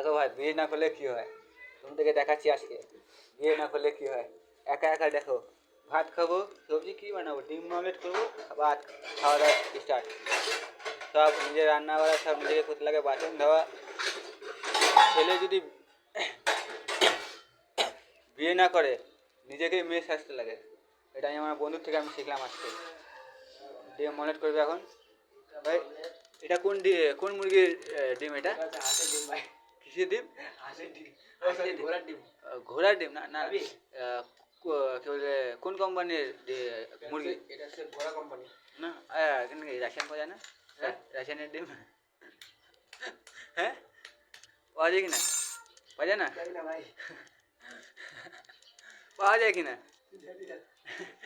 দেখো ভাই, বিয়ে না করলে কী হয়, তোমাদেরকে দেখাচ্ছি আজকে বিয়ে না করলে কী হয়। একা একা দেখো, ভাত খাবো, সবজি কী বানাবো, ডিম অমলেট করবো, ভাত খাওয়া দাওয়া স্টার্ট। সব নিজে রান্না করা, সব নিজেকে করতে লাগে, বাসন ধোয়া। ছেলে যদি বিয়ে না করে নিজেকেই মেয়ে সাজতে লাগে। এটা আমি আমার বন্ধুর থেকে আমি শিখলাম আজকে। ডিম অমলেট করবে এখন ভাই। এটা কোন মুরগির ডিম এটা? কিসের ডিম? ঘোড়ার ডিম। ঘোড়ার ডিম না না, কি বলে, কোন কোম্পানির মুরগি? এটা হচ্ছে ঘোড়া কোম্পানি না? এখানে রাশিয়ান পাওয়া যায় না? রাশিয়ানের ডিম হ্যাঁ, পাওয়া যায় কি না? পাওয়া যায় না ভাই? পাওয়া যায় কি না?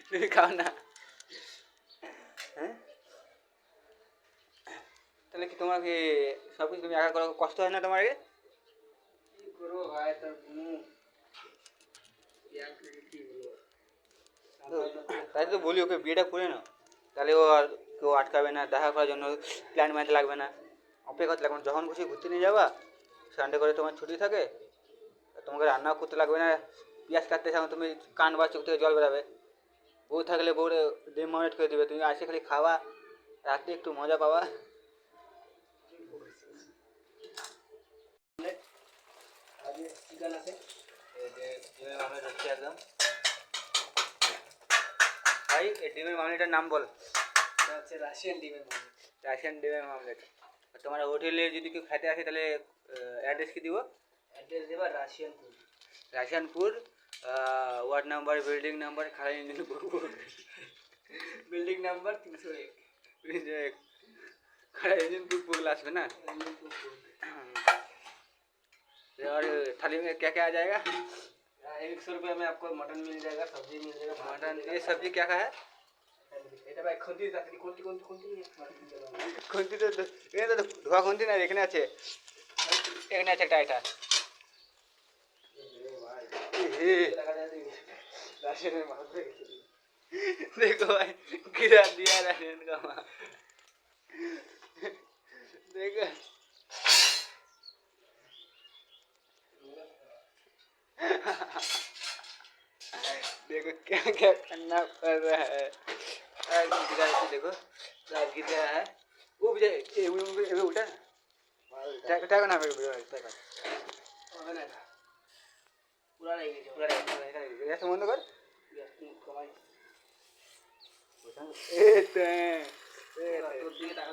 তুমি খাও না? হ্যাঁ, তাহলে কি তোমার কি সব কিছু তুমি একা করো, কষ্ট হয় না তোমার? আগে কি করবো ভাই, তোর তাই তো বলি ওকে বিয়েটা করে নাও, তাহলে ও আর কেউ আটকাবে না, দেখা করার জন্য প্ল্যান বানাতে লাগবে না, অপেক্ষা করতে লাগবে না। যখন খুশি ঘুরতে নিয়ে যাবা, সানডে করে তোমার ছুটি থাকে, তোমাকে রান্নাও করতে লাগবে না। পেঁয়াজ কাটতে সময় তুমি কান বা চোখ থেকে জল বেরাবে। বউ থাকলে বউরে ডিম অমলেট করে দেবে, তুমি আসে খালি খাওয়া, রাত্রে একটু মজা পাওয়া। চিকেন আছে, ডিমের মামলেট হচ্ছে একদম। ভাই এই ডিমের মামলেটের নাম বল। এটা হচ্ছে রাশিয়ান ডিমের মামলেট। রাশিয়ান ডিমের মামলেট। তোমার হোটেলে যদি কেউ খেতে আসে তাহলে অ্যাড্রেস কি দিব? অ্যাড্রেস দেবা রাশিয়ানপুর। রাশিয়ানপুর, ওয়ার্ড নাম্বার, বিল্ডিং নাম্বার, খাড়া ইঞ্জিন বিল্ডিং নাম্বার 301। 301 खड़ा इंजन पुगला असবে ना। और थाली में क्या क्या आ जाएगा? 100 रुपये में आपको मटन मिल जाएगा, सब्जी मिल जाएगा। मटन, ये सब्जी क्या का है? এটা ভাই খুন্তি জাতি, কোনটি কোনটি কোনটি কোনটি তো এটা তো ধোয়া কোনটি না, এখানে আছে, এখানে আছে একটা এটা। देखो भाई, गिरा दिया राशन का माँ। देखो देखो क्या क्या करना पड़ रहा है। गिरा है, देखो गिर गया है। वो भी उठा ना, टैग ना पूरा नहीं ऐसे बंद कर। টাকা